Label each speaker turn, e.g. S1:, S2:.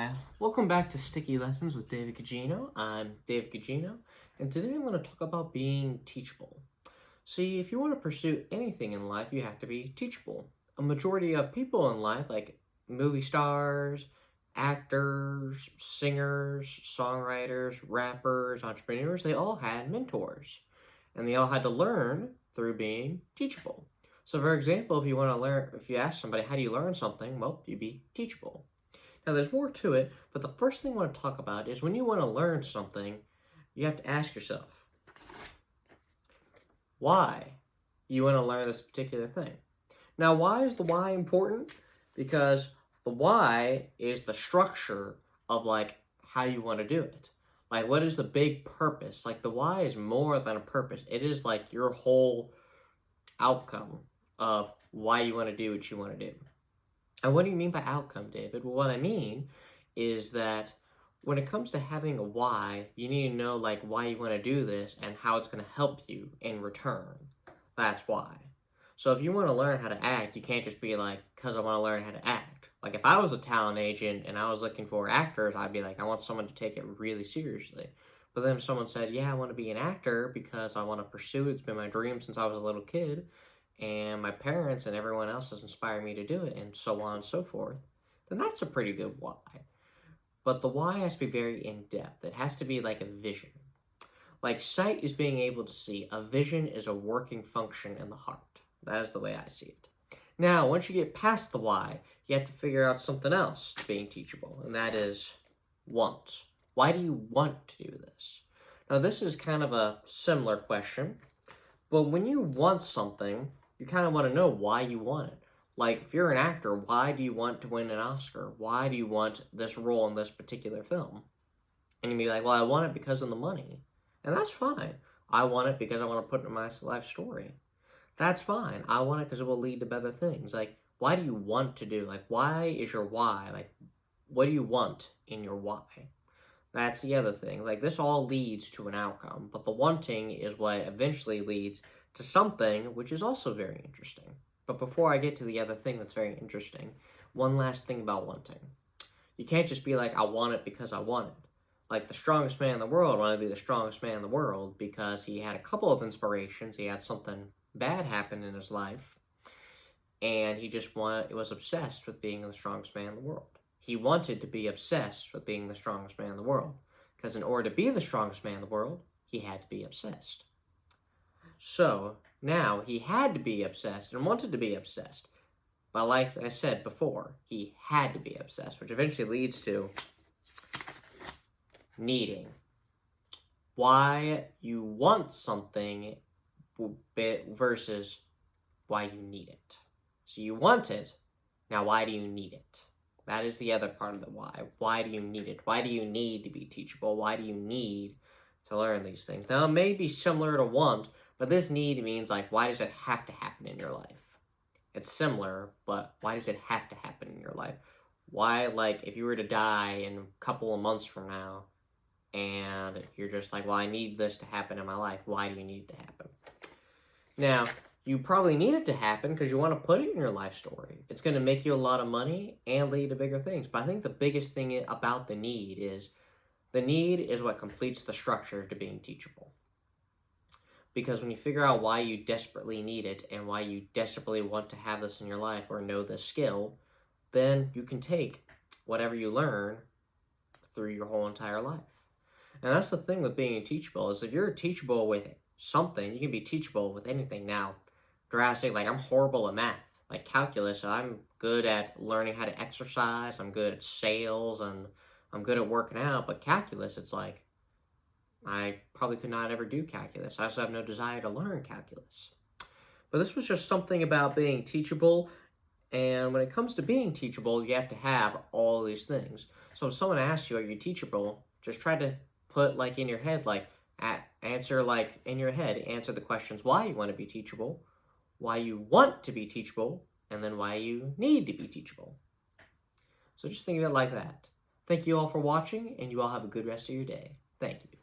S1: Hi, welcome back to Sticky Lessons with David Cugino. I'm Dave Cugino, and today I'm going to talk about being teachable. See, if you want to pursue anything in life, you have to be teachable. A majority of people in life, like movie stars, actors, singers, songwriters, rappers, entrepreneurs, they all had mentors, and they all had to learn through being teachable. So, for example, if you ask somebody, how do you learn something? Well, you be teachable. Now, there's more to it, but the first thing I want to talk about is when you want to learn something, you have to ask yourself, why you want to learn this particular thing. Now, why is the why important? Because the why is the structure of, how you want to do it. Like, what is the big purpose? Like, the why is more than a purpose. It is, like, your whole outcome of why you want to do what you want to do. And what do you mean by outcome, David? Well, what I mean is that when it comes to having a why, you need to know why you want to do this and how it's going to help you in return. That's why. So if you want to learn how to act, you can't just be like, because I want to learn how to act. Like if I was a talent agent and I was looking for actors, I'd be like, I want someone to take it really seriously. But then if someone said, yeah, I want to be an actor because I want to pursue it, it's been my dream since I was a little kid, and my parents and everyone else has inspired me to do it, and so on and so forth, then that's a pretty good why. But the why has to be very in-depth. It has to be like a vision. Like sight is being able to see. A vision is a working function in the heart. That is the way I see it. Now, once you get past the why, you have to figure out something else to being teachable, and that is want. Why do you want to do this? Now, this is kind of a similar question, but when you want something, you kind of want to know why you want it. Like, if you're an actor, why do you want to win an Oscar? Why do you want this role in this particular film? And you'd be like, well, I want it because of the money. And that's fine. I want it because I want to put it in my life story. That's fine. I want it because it will lead to better things. Like, why do you want to do? Like, why is your why? Like, what do you want in your why? That's the other thing. Like, this all leads to an outcome, but the wanting is what eventually leads to something which is also very interesting. But before I get to the other thing that's very interesting, one last thing about wanting. You can't just be like, I want it because I want it. Like the strongest man in the world wanted to be the strongest man in the world because he had a couple of inspirations. He had something bad happen in his life, and he was obsessed with being the strongest man in the world. He wanted to be obsessed with being the strongest man in the world, because in order to be the strongest man in the world, he had to be obsessed. So now he had to be obsessed and wanted to be obsessed. But like I said before, he had to be obsessed, which eventually leads to needing. Why you want something versus why you need it. So you want it, now why do you need it? That is the other part of the why. Why do you need it? Why do you need to be teachable? Why do you need to learn these things? Now, it may be similar to want, but this need means, why does it have to happen in your life? It's similar, but why does it have to happen in your life? Why, if you were to die in a couple of months from now, and you're just like, well, I need this to happen in my life. Why do you need it to happen? Now, you probably need it to happen because you want to put it in your life story. It's going to make you a lot of money and lead to bigger things. But I think the biggest thing about the need is what completes the structure to being teachable. Because when you figure out why you desperately need it and why you desperately want to have this in your life or know this skill, then you can take whatever you learn through your whole entire life. And that's the thing with being teachable, is if you're teachable with something, you can be teachable with anything. Now, drastic, I'm horrible at math. Like calculus, I'm good at learning how to exercise, I'm good at sales, and I'm good at working out, but calculus, it's like, I probably could not ever do calculus. I also have no desire to learn calculus. But this was just something about being teachable, and when it comes to being teachable, you have to have all these things. So if someone asks you, are you teachable, just try to put, in your head, answer the questions why you want to be teachable, why you want to be teachable, and then why you need to be teachable. So just think of it like that. Thank you all for watching, and you all have a good rest of your day. Thank you.